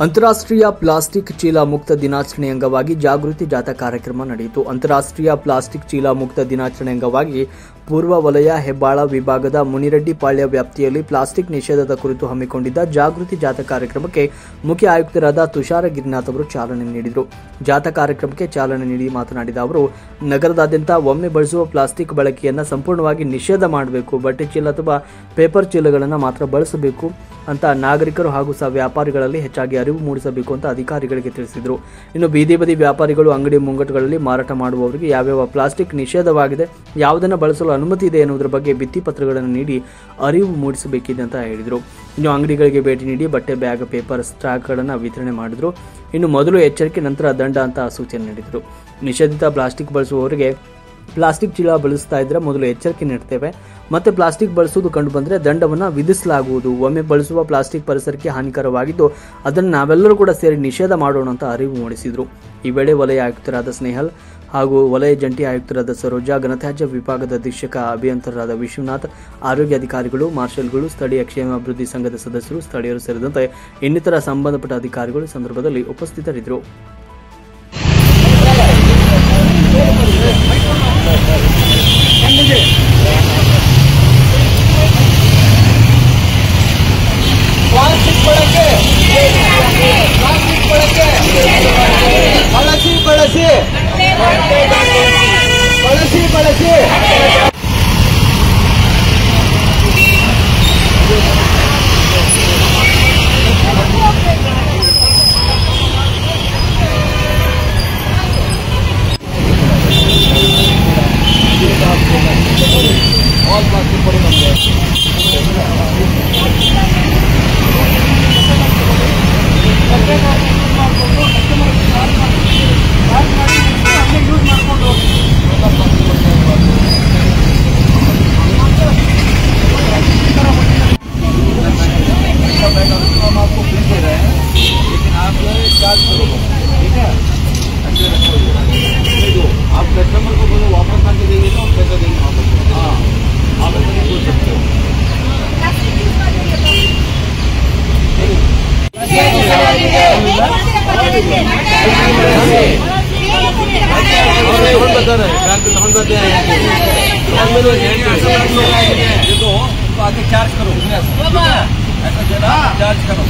ಅಂತಾರಾಷ್ಟ್ರೀಯ ಪ್ಲಾಸ್ಟಿಕ್ ಚೀಲ ಮುಕ್ತ ದಿನಾಚರಣೆ ಅಂಗವಾಗಿ ಜಾಗೃತಿ ಜಾಥಾ ಕಾರ್ಯಕ್ರಮ ನಡೆಯಿತು. ಅಂತಾರಾಷ್ಟ್ರೀಯ ಪ್ಲಾಸ್ಟಿಕ್ ಚೀಲ ಮುಕ್ತ ದಿನಾಚರಣೆ ಅಂಗವಾಗಿ ಪೂರ್ವ ವಲಯ ಹೆಬ್ಬಾಳ ವಿಭಾಗದ ಮುನಿರೆಡ್ಡಿ ಪಾಳ್ಯ ವ್ಯಾಪ್ತಿಯಲ್ಲಿ ಪ್ಲಾಸ್ಟಿಕ್ ನಿಷೇಧದ ಕುರಿತು ಹಮ್ಮಿಕೊಂಡಿದ್ದ ಜಾಗೃತಿ ಜಾಥಾ ಕಾರ್ಯಕ್ರಮಕ್ಕೆ ಮುಖ್ಯ ಆಯುಕ್ತರಾದ ತುಷಾರ ಗಿರಿನಾಥ್ ಅವರು ಚಾಲನೆ ನೀಡಿದರು. ಜಾಥಾ ಕಾರ್ಯಕ್ರಮಕ್ಕೆ ಚಾಲನೆ ನೀಡಿ ಮಾತನಾಡಿದ ಅವರು, ನಗರದಾದ್ಯಂತ ಒಮ್ಮೆ ಬಳಸುವ ಪ್ಲಾಸ್ಟಿಕ್ ಬಳಕೆಯನ್ನು ಸಂಪೂರ್ಣವಾಗಿ ನಿಷೇಧ ಮಾಡಬೇಕು, ಬಟ್ಟೆ ಚೀಲ ಅಥವಾ ಪೇಪರ್ ಚೀಲಗಳನ್ನು ಮಾತ್ರ ಬಳಸಬೇಕು ಅಂತ ನಾಗರಿಕರು ಹಾಗೂ ವ್ಯಾಪಾರಿಗಳಲ್ಲಿ ಹೆಚ್ಚಾಗಿ ಅರಿವು ಮೂಡಿಸಬೇಕು ಅಂತ ಅಧಿಕಾರಿಗಳಿಗೆ ತಿಳಿಸಿದರು. ಇನ್ನು ಬೀದಿ ಬದಿ ವ್ಯಾಪಾರಿಗಳು ಅಂಗಡಿ ಮುಂಗಟ್ಟುಗಳಲ್ಲಿ ಮಾರಾಟ ಮಾಡುವವರಿಗೆ ಯಾವ್ಯಾವ ಪ್ಲಾಸ್ಟಿಕ್ ನಿಷೇಧವಾಗಿದೆ, ಯಾವುದನ್ನು ಬಳಸಲು ಅನುಮತಿ ಇದೆ ಎನ್ನುವುದರ ಬಗ್ಗೆ ಭಿತ್ತಿಪತ್ರಗಳನ್ನು ನೀಡಿ ಅರಿವು ಮೂಡಿಸಬೇಕಿದೆ ಅಂತ ಹೇಳಿದರು. ಇನ್ನು ಅಂಗಡಿಗಳಿಗೆ ಭೇಟಿ ನೀಡಿ ಬಟ್ಟೆ ಬ್ಯಾಗ್, ಪೇಪರ್ ಸ್ಟಾಕ್ಗಳನ್ನು ವಿತರಣೆ ಮಾಡಿದರು. ಇನ್ನು ಮೊದಲು ಎಚ್ಚರಿಕೆ, ನಂತರ ದಂಡ ಅಂತ ಸೂಚನೆ ನೀಡಿದರು. ನಿಷೇಧಿತ ಪ್ಲಾಸ್ಟಿಕ್ ಬಳಸುವವರಿಗೆ ಪ್ಲಾಸ್ಟಿಕ್ ಚೀಲ ಬಳಸ್ತಾ ಇದ್ರೆ ಮೊದಲು ಎಚ್ಚರಿಕೆ ನೀಡ್ತೇವೆ, ಮತ್ತೆ ಪ್ಲಾಸ್ಟಿಕ್ ಬಳಸುವುದು ಕಂಡು ಬಂದರೆ ದಂಡವನ್ನು ವಿಧಿಸಲಾಗುವುದು. ಒಮ್ಮೆ ಬಳಸುವ ಪ್ಲಾಸ್ಟಿಕ್ ಪರಿಸರಕ್ಕೆ ಹಾನಿಕರವಾಗಿದ್ದು ಅದನ್ನು ನಾವೆಲ್ಲರೂ ಕೂಡ ಸೇರಿ ನಿಷೇಧ ಮಾಡೋಣ ಅಂತ ಅರಿವು ಮೂಡಿಸಿದರು. ಈ ವೇಳೆ ವಲಯ ಆಯುಕ್ತರಾದ ಸ್ನೇಹಲ್ ಹಾಗೂ ವಲಯ ಜಂಟಿ ಆಯುಕ್ತರಾದ ಸರೋಜಾ, ಘನತ್ಯಾಜ್ಯ ವಿಭಾಗದ ಅಧೀಕ್ಷಕ ಅಭಿಯಂತರರಾದ ವಿಶ್ವನಾಥ್, ಆರೋಗ್ಯ ಅಧಿಕಾರಿಗಳು, ಮಾರ್ಷಲ್ಗಳು, ಸ್ಥಳೀಯ ಕ್ಷೇಮಾಭಿವೃದ್ಧಿ ಸಂಘದ ಸದಸ್ಯರು, ಸ್ಥಳೀಯರು ಸೇರಿದಂತೆ ಇನ್ನಿತರ ಸಂಬಂಧಪಟ್ಟ ಅಧಿಕಾರಿಗಳು ಸಂದರ್ಭದಲ್ಲಿ ಉಪಸ್ಥಿತರಿದ್ದರು. ಪ್ಲಾಸ್ಟಿಕ್ ಬಳಕೆ ಬಳಸಿ आप कस्टमर को बोलो वापस आके देंगे तो पैसा देंगे वापस। हाँ, आप ऐसा नहीं बोल सकते हो। बता रहे बैंक समझ जाते हैं, देखो आके चार्ज करो, ऐसा चार्ज करो।